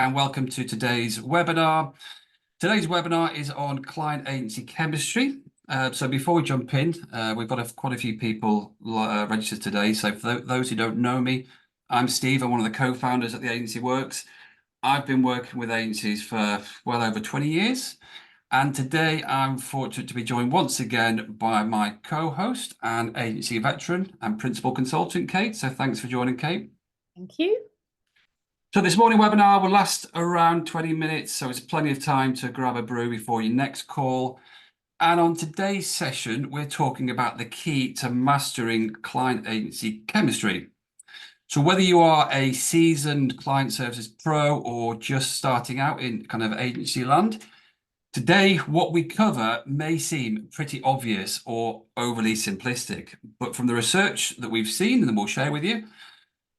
and welcome to today's webinar. Today's webinar is on client agency chemistry. So before we jump in, we've got quite a few people registered today. So for those who don't know me, I'm Steve. I'm one of the co-founders at the Agency Works. I've been working with agencies for well over 20 years. And today I'm fortunate to be joined once again by my co-host and agency veteran and principal consultant, Kate. So thanks for joining, Kate. Thank you. So this morning webinar will last around 20 minutes, so it's plenty of time to grab a brew before your next call. And on today's session, we're talking about the key to mastering client agency chemistry. So whether you are a seasoned client services pro or just starting out in kind of agency land, today what we cover may seem pretty obvious or overly simplistic, but from the research that we've seen and we'll share with you,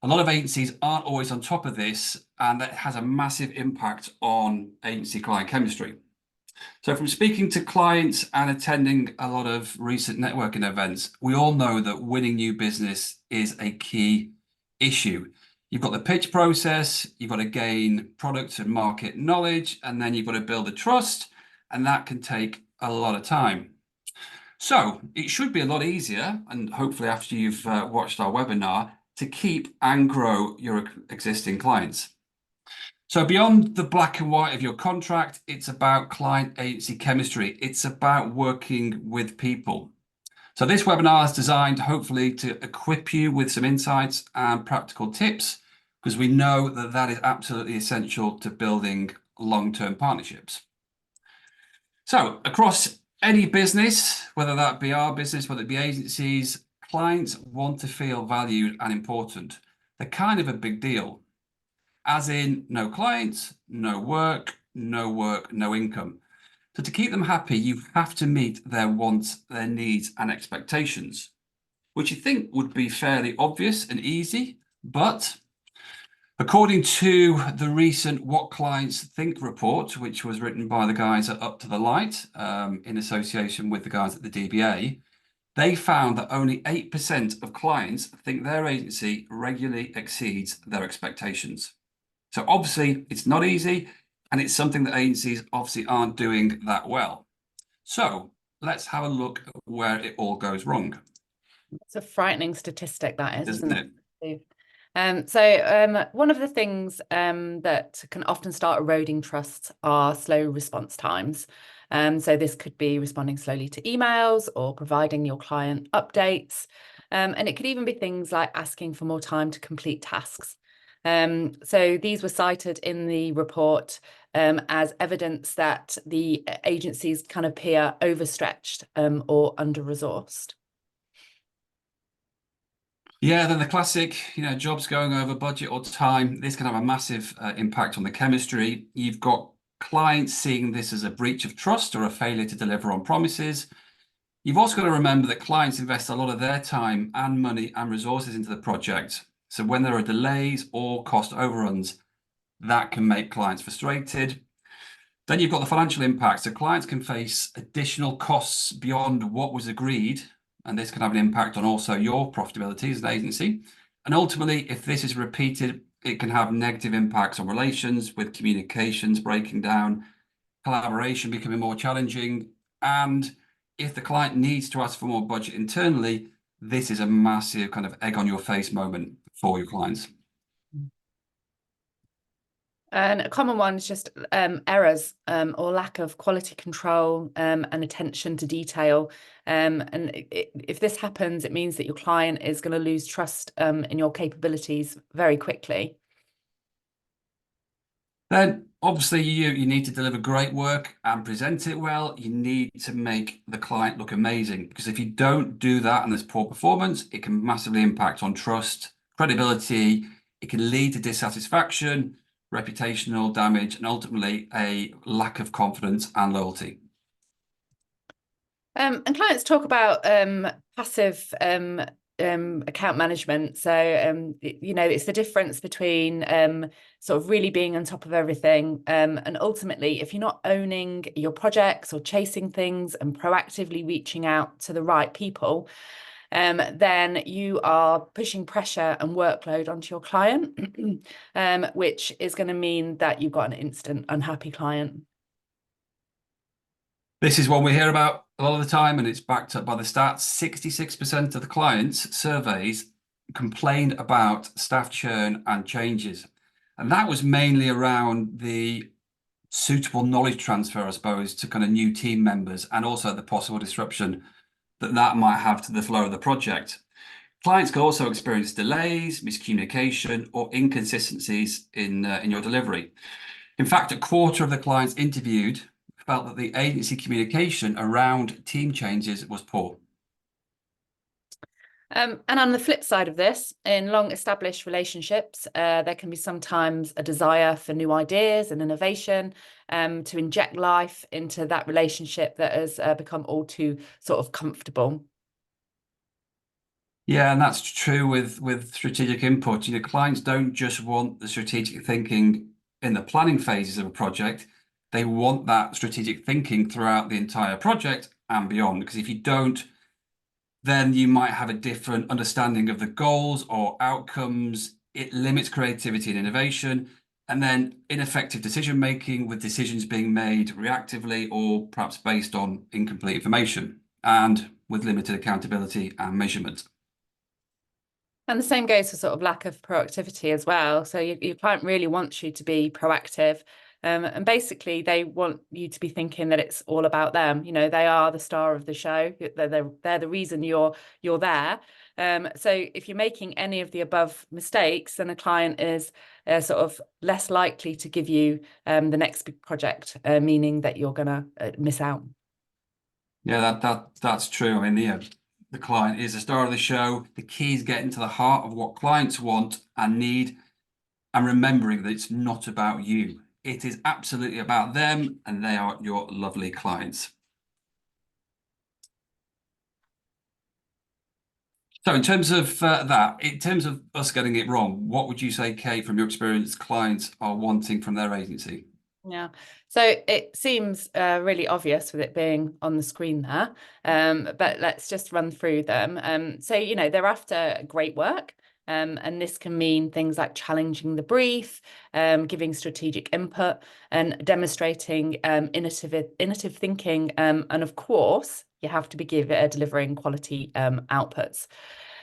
a lot of agencies aren't always on top of this, and that has a massive impact on agency client chemistry. So from speaking to clients and attending a lot of recent networking events, we all know that winning new business is a key issue. You've got the pitch process, you've got to gain product and market knowledge, and then you've got to build the trust, and that can take a lot of time. So it should be a lot easier, and hopefully after you've watched our webinar, to keep and grow your existing clients. So beyond the black and white of your contract, it's about client agency chemistry. It's about working with people. So this webinar is designed hopefully to equip you with some insights and practical tips, because we know that that is absolutely essential to building long-term partnerships. So across any business, whether that be our business, whether it be agencies, clients want to feel valued and important. They're kind of a big deal. As in, no clients, no work, no income. So to keep them happy, you have to meet their wants, their needs and expectations, which you think would be fairly obvious and easy, but according to the recent What Clients Think report, which was written by the guys at Up to the Light in association with the guys at the DBA, they found that only 8% of clients think their agency regularly exceeds their expectations. So obviously it's not easy, and it's something that agencies obviously aren't doing that well. So let's have a look at where it all goes wrong. It's a frightening statistic, that is, Isn't it? So one of the things that can often start eroding trust are slow response times. So this could be responding slowly to emails or providing your client updates. And it could even be things like asking for more time to complete tasks. So these were cited in the report as evidence that the agencies kind of appear overstretched or under-resourced. Yeah, then the classic, jobs going over budget or time. This can have a massive impact on the chemistry. You've got clients seeing this as a breach of trust or a failure to deliver on promises. You've also got to remember that clients invest a lot of their time and money and resources into the project. So when there are delays or cost overruns, that can make clients frustrated. Then you've got the financial impact. So clients can face additional costs beyond what was agreed, and this can have an impact on also your profitability as an agency. And ultimately, if this is repeated, it can have negative impacts on relations, with communications breaking down, collaboration becoming more challenging. And if the client needs to ask for more budget internally, this is a massive kind of egg on your face moment for your clients. And a common one is just errors or lack of quality control and attention to detail. And if this happens, it means that your client is going to lose trust in your capabilities very quickly. Then obviously you need to deliver great work and present it well. You need to make the client look amazing, because if you don't do that and there's poor performance, it can massively impact on trust, credibility. It can lead to dissatisfaction, reputational damage, and ultimately a lack of confidence and loyalty. And clients talk about passive account management. So, it's the difference between sort of really being on top of everything. And ultimately, if you're not owning your projects or chasing things and proactively reaching out to the right people, then you are pushing pressure and workload onto your client, which is going to mean that you've got an instant unhappy client. This is one we hear about a lot of the time, and it's backed up by the stats. 66% of the clients surveys complained about staff churn and changes. And that was mainly around the suitable knowledge transfer, I suppose, to kind of new team members, and also the possible disruption that that might have to the flow of the project. Clients can also experience delays, miscommunication, or inconsistencies in your delivery. In fact, a quarter of the clients interviewed felt that the agency communication around team changes was poor. And on the flip side of this, in long established relationships, there can be sometimes a desire for new ideas and innovation, to inject life into that relationship that has become all too sort of comfortable. Yeah, and that's true with strategic input. Clients don't just want the strategic thinking in the planning phases of a project. They want that strategic thinking throughout the entire project and beyond. Because if you don't, then you might have a different understanding of the goals or outcomes. It limits creativity and innovation, and then ineffective decision making, with decisions being made reactively or perhaps based on incomplete information, and with limited accountability and measurement. And the same goes for sort of lack of proactivity as well. So your client really wants you to be proactive. And basically, they want you to be thinking that it's all about them. They are the star of the show. They're the reason you're there. So if you're making any of the above mistakes, then a client is sort of less likely to give you the next big project, meaning that you're going to miss out. Yeah, that's true. I mean, the client is the star of the show. The key is getting to the heart of what clients want and need, and remembering that it's not about you. It is absolutely about them, and they are your lovely clients. So in terms of in terms of us getting it wrong, what would you say, Kate, from your experience, clients are wanting from their agency? Yeah, so it seems really obvious with it being on the screen there, but let's just run through them. So, they're after great work, and this can mean things like challenging the brief, giving strategic input, and demonstrating innovative thinking. And of course, you have to be delivering quality outputs.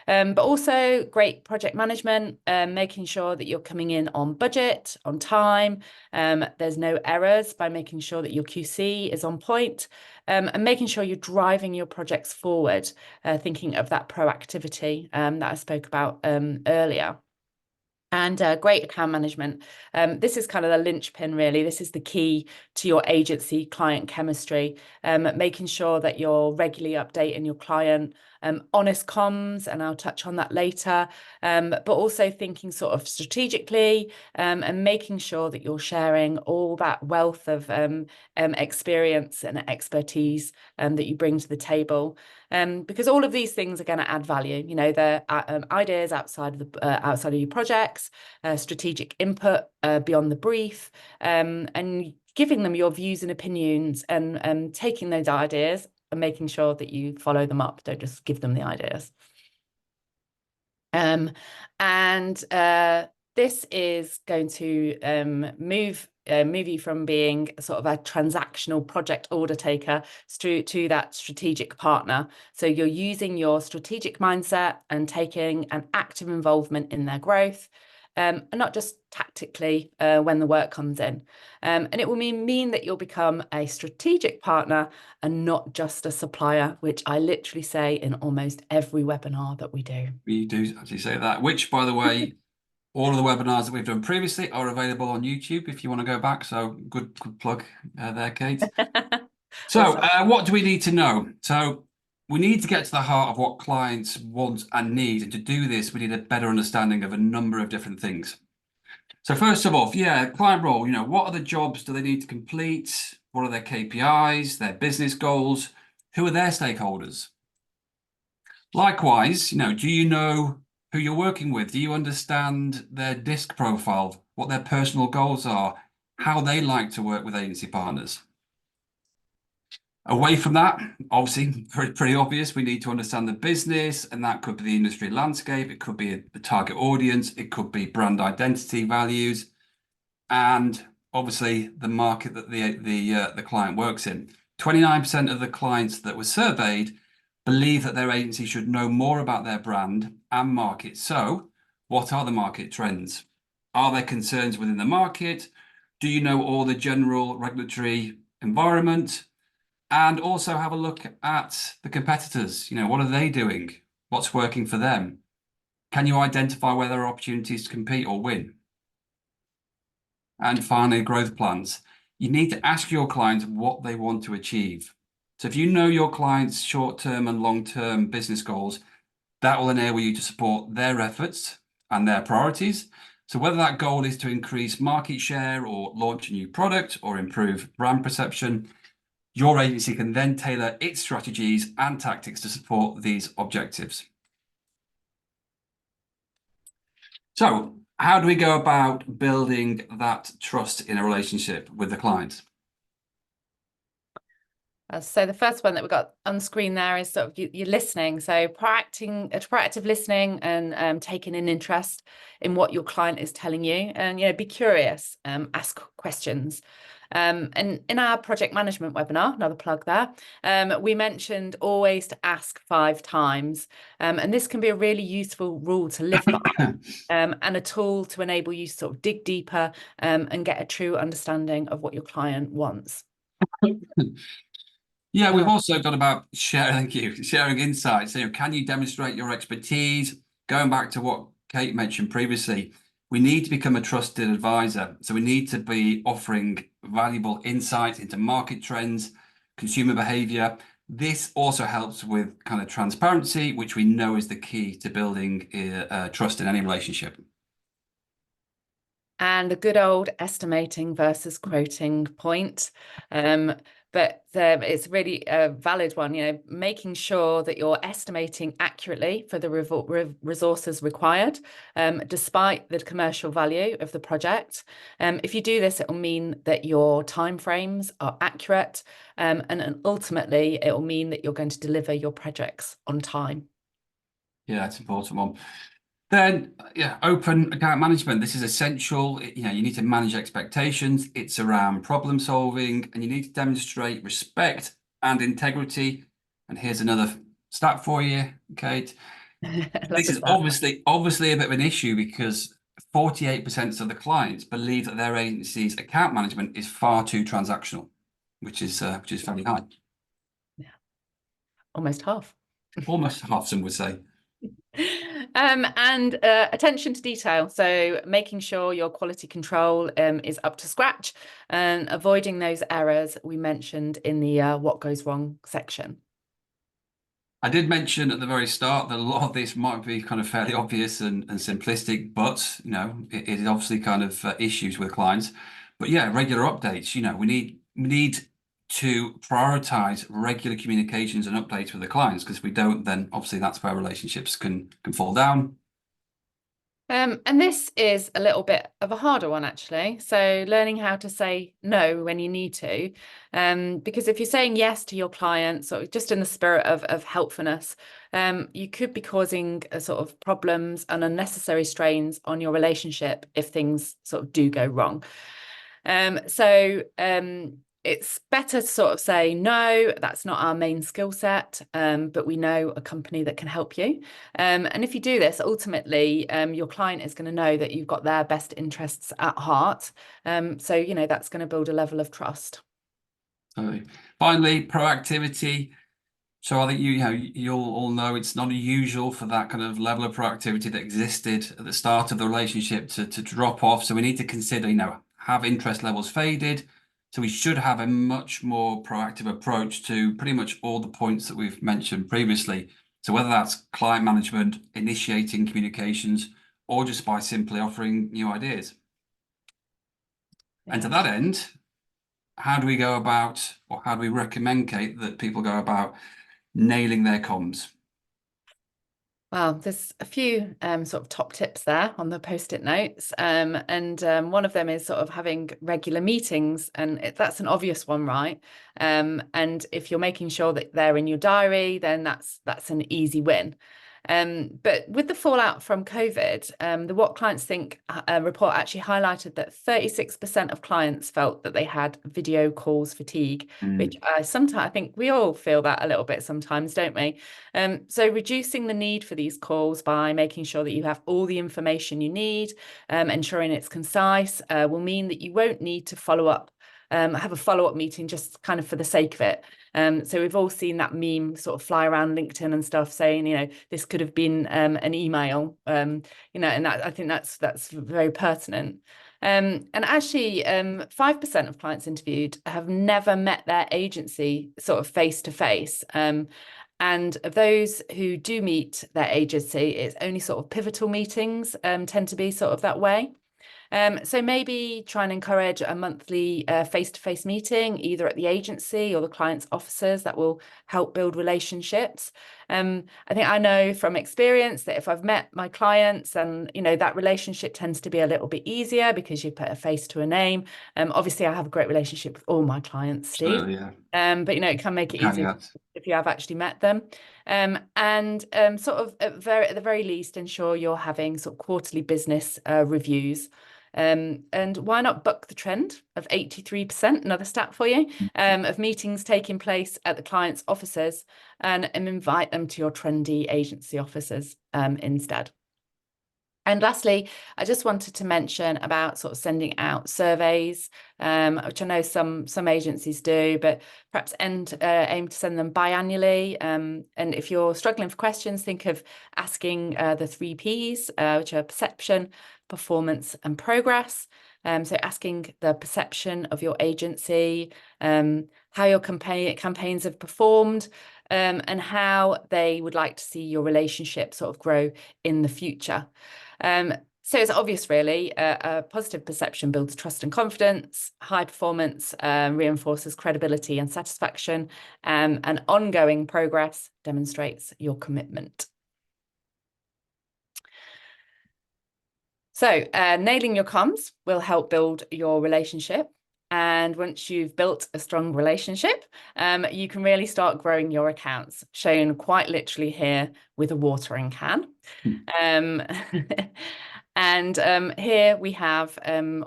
But also great project management, making sure that you're coming in on budget, on time. There's no errors, by making sure that your QC is on point, and making sure you're driving your projects forward, thinking of that proactivity that I spoke about earlier. And great account management. This is kind of the linchpin, really. This is the key to your agency client chemistry, making sure that you're regularly updating your client, honest comms, and I'll touch on that later, but also thinking sort of strategically, and making sure that you're sharing all that wealth of experience and expertise that you bring to the table. Because all of these things are going to add value. They're ideas outside of your projects, strategic input beyond the brief, and giving them your views and opinions, and taking those ideas and making sure that you follow them up. Don't just give them the ideas. And this is going to move you from being sort of a transactional project order taker to that strategic partner. So you're using your strategic mindset and taking an active involvement in their growth, and not just tactically when the work comes in. And it will mean that you'll become a strategic partner and not just a supplier, which I literally say in almost every webinar that we do. You do actually say that, which, by the way, all of the webinars that we've done previously are available on YouTube if you want to go back. So good plug there, Kate. So what do we need to know? So we need to get to the heart of what clients want and need. And to do this, we need a better understanding of a number of different things. So first of all, client role, what are the jobs do they need to complete? What are their KPIs, their business goals? Who are their stakeholders? Likewise, do you know who you're working with? Do you understand their disc profile, what their personal goals are, how they like to work with agency partners? Away from that, obviously, pretty obvious, we need to understand the business, and that could be the industry landscape, it could be the target audience, it could be brand identity values, and obviously the market that the client works in. 29% of the clients that were surveyed believe that their agency should know more about their brand and market. So, what are the market trends? Are there concerns within the market? Do you know all the general regulatory environment? And also have a look at the competitors. What are they doing? What's working for them? Can you identify where there are opportunities to compete or win? And finally, growth plans. You need to ask your clients what they want to achieve. So if you know your clients' short-term and long-term business goals, that will enable you to support their efforts and their priorities. So whether that goal is to increase market share or launch a new product or improve brand perception, your agency can then tailor its strategies and tactics to support these objectives. So, how do we go about building that trust in a relationship with the client? So the first one that we've got on screen there is sort of your listening. So proactive listening and taking an interest in what your client is telling you, and be curious, ask questions. And in our project management webinar, another plug there, we mentioned always to ask 5 times, and this can be a really useful rule to live by. And a tool to enable you to sort of dig deeper and get a true understanding of what your client wants. Yeah, we've also got about sharing insights. Can you demonstrate your expertise? Going back to what Kate mentioned previously, we need to become a trusted advisor. So we need to be offering valuable insights into market trends, consumer behavior. This also helps with kind of transparency, which we know is the key to building trust in any relationship. And the good old estimating versus quoting point. But it's really a valid one, making sure that you're estimating accurately for the resources required, despite the commercial value of the project. If you do this, it will mean that your timeframes are accurate, and ultimately it will mean that you're going to deliver your projects on time. Yeah, it's an important one. Then, open account management. This is essential. You need to manage expectations. It's around problem solving, and you need to demonstrate respect and integrity. And here's another stat for you, Kate. This is obviously a bit of an issue because 48% of the clients believe that their agency's account management is far too transactional, which is fairly high. Yeah, almost half. Almost half, some would say. And attention to detail. So making sure your quality control is up to scratch and avoiding those errors we mentioned in the what goes wrong section. I did mention at the very start that a lot of this might be kind of fairly obvious and simplistic, but it is obviously kind of issues with clients. But yeah, regular updates. We need to prioritize regular communications and updates with the clients, because if we don't, then obviously that's where relationships can fall down. And this is a little bit of a harder one, actually. So learning how to say no when you need to, because if you're saying yes to your clients, or just in the spirit of helpfulness, you could be causing a sort of problems and unnecessary strains on your relationship if things sort of do go wrong. So it's better to sort of say, no, that's not our main skill set, but we know a company that can help you. And if you do this, ultimately, your client is going to know that you've got their best interests at heart. So, that's going to build a level of trust. Finally, proactivity. So I think you'll all know it's not unusual for that kind of level of proactivity that existed at the start of the relationship to drop off. So we need to consider, have interest levels faded? So we should have a much more proactive approach to pretty much all the points that we've mentioned previously. So whether that's client management, initiating communications, or just by simply offering new ideas. Yeah. And to that end, how do we go about, or how do we recommend, Kate, that people go about nailing their comms? Well, there's a few sort of top tips there on the post-it notes. And one of them is sort of having regular meetings, and that's an obvious one, right? And if you're making sure that they're in your diary, then that's an easy win. But with the fallout from COVID, the What Clients Think report actually highlighted that 36% of clients felt that they had video calls fatigue, which sometimes I think we all feel that a little bit sometimes, don't we? So reducing the need for these calls by making sure that you have all the information you need, ensuring it's concise, will mean that you won't need to have a follow-up meeting just kind of for the sake of it. So we've all seen that meme sort of fly around LinkedIn and stuff saying, this could have been an email, and that I think that's very pertinent. And actually, 5% of clients interviewed have never met their agency sort of face to face. And of those who do meet their agency, it's only sort of pivotal meetings tend to be sort of that way. So maybe try and encourage a monthly face-to-face meeting, either at the agency or the client's offices. That will help build relationships. I think I know from experience that if I've met my clients, and that relationship tends to be a little bit easier because you put a face to a name. Obviously, I have a great relationship with all my clients, Steve. Absolutely, yeah. But it can make it easier Caveat. if you have actually met them. And sort of at the very least, ensure you're having sort of quarterly business reviews. And why not buck the trend of 83%, another stat for you, of meetings taking place at the client's offices, and invite them to your trendy agency offices instead. And lastly, I just wanted to mention about sort of sending out surveys, which I know some agencies do, but perhaps aim to send them biannually. And if you're struggling for questions, think of asking the 3 Ps, which are perception, performance, and progress. So asking the perception of your agency, how your campaigns have performed, and how they would like to see your relationship sort of grow in the future. So it's obvious, really. A positive perception builds trust and confidence. High performance reinforces credibility and satisfaction. And ongoing progress demonstrates your commitment. So nailing your comms will help build your relationship. And once you've built a strong relationship, you can really start growing your accounts, shown quite literally here with a watering can. And here we have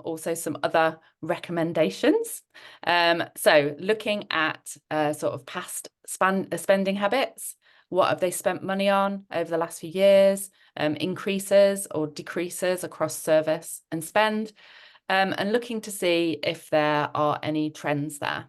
also some other recommendations. So looking at sort of past spending habits, what have they spent money on over the last few years, increases or decreases across service and spend, and looking to see if there are any trends there.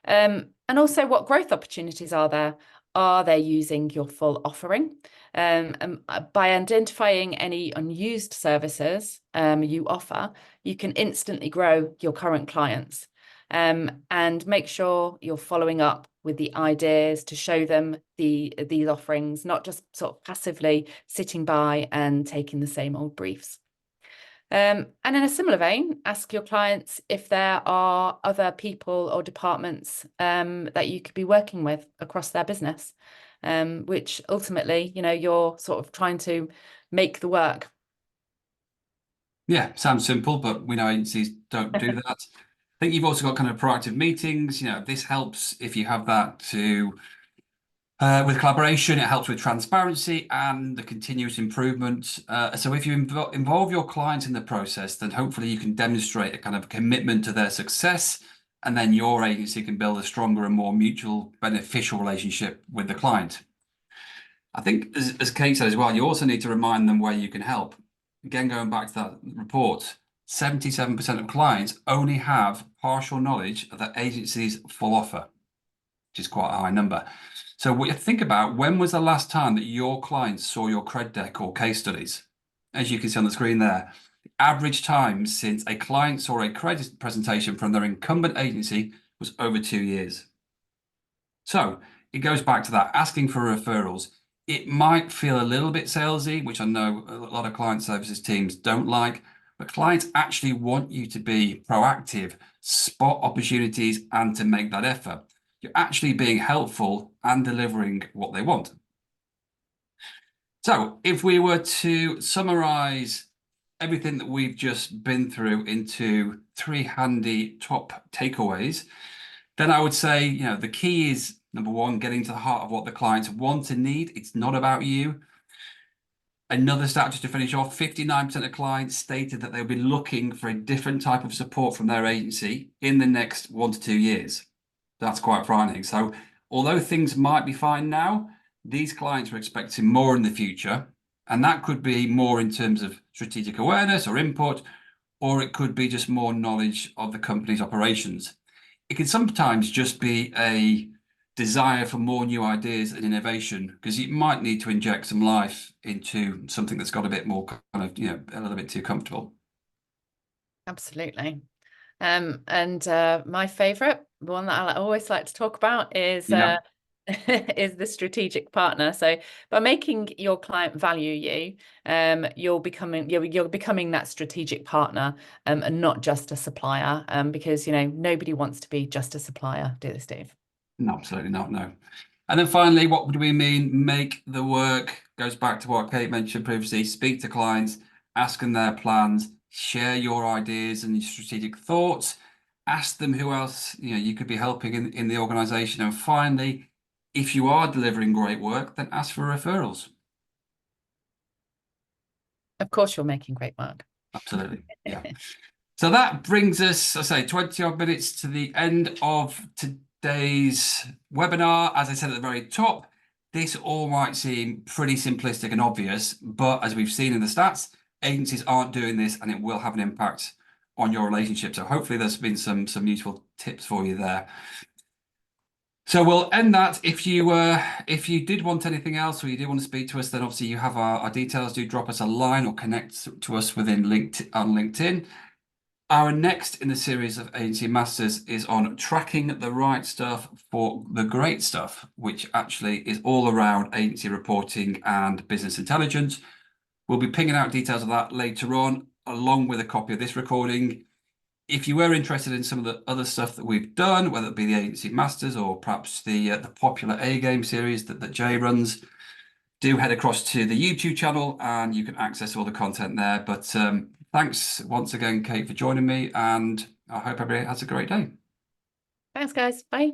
And also, what growth opportunities are there? Are they using your full offering? By identifying any unused services you offer, you can instantly grow your current clients. And make sure you're following up with the ideas to show them these offerings, not just sort of passively sitting by and taking the same old briefs. And in a similar vein, ask your clients if there are other people or departments that you could be working with across their business, which ultimately, you're sort of trying to make the work. Yeah, sounds simple, but we know agencies don't do that. I think you've also got kind of proactive meetings. This helps if you have that to with collaboration. It helps with transparency and the continuous improvement. So if you involve your clients in the process, then hopefully you can demonstrate a kind of commitment to their success, and then your agency can build a stronger and more mutual beneficial relationship with the client. I think, as Kate said as well, you also need to remind them where you can help. Again, going back to that report, 77% of clients only have partial knowledge of their agency's full offer, which is quite a high number. So what you think about, when was the last time that your clients saw your cred deck or case studies? As you can see on the screen there, the average time since a client saw a credit presentation from their incumbent agency was over 2 years. So it goes back to that, asking for referrals. It might feel a little bit salesy, which I know a lot of client services teams don't like, but clients actually want you to be proactive, spot opportunities, and to make that effort. You're actually being helpful and delivering what they want. So if we were to summarize everything that we've just been through into three handy top takeaways, then I would say, the key is number one, getting to the heart of what the clients want and need. It's not about you. Another stat just to finish off, 59% of clients stated that they'll be looking for a different type of support from their agency in the next 1 to 2 years. That's quite frightening. So although things might be fine now, these clients are expecting more in the future. And that could be more in terms of strategic awareness or input, or it could be just more knowledge of the company's operations. It can sometimes just be a desire for more new ideas and innovation because you might need to inject some life into something that's got a bit more kind of, a little bit too comfortable. Absolutely. And my favorite, the one that I always like to talk about is Yeah, is the strategic partner. So by making your client value you, you're becoming that strategic partner, and not just a supplier. Because nobody wants to be just a supplier, do they, Steve? no, absolutely not. No. And then finally, what do we mean? Make the work goes back to what Kate mentioned previously. Speak to clients, ask them their plans, share your ideas and your strategic thoughts. Ask them who else you could be helping in the organization. And finally, if you are delivering great work, then ask for referrals. Of course, you're making great work. Absolutely. Yeah. So that brings us, I say, 20 odd minutes to the end of today's webinar. As I said at the very top, this all might seem pretty simplistic and obvious, but as we've seen in the stats, agencies aren't doing this and it will have an impact on your relationship. So hopefully there's been some useful tips for you there. So we'll end that. If you did want anything else or you did want to speak to us, then obviously you have our details. Do drop us a line or connect to us within LinkedIn. Our next in the series of Agency Masters is on tracking the right stuff for the great stuff, which actually is all around agency reporting and business intelligence. We'll be pinging out details of that later on, along with a copy of this recording. If you were interested in some of the other stuff that we've done, whether it be the Agency Masters or perhaps the popular A Game series that Jay runs, do head across to the YouTube channel and you can access all the content there. But thanks once again, Kate, for joining me, and I hope everybody has a great day. Thanks, guys. Bye.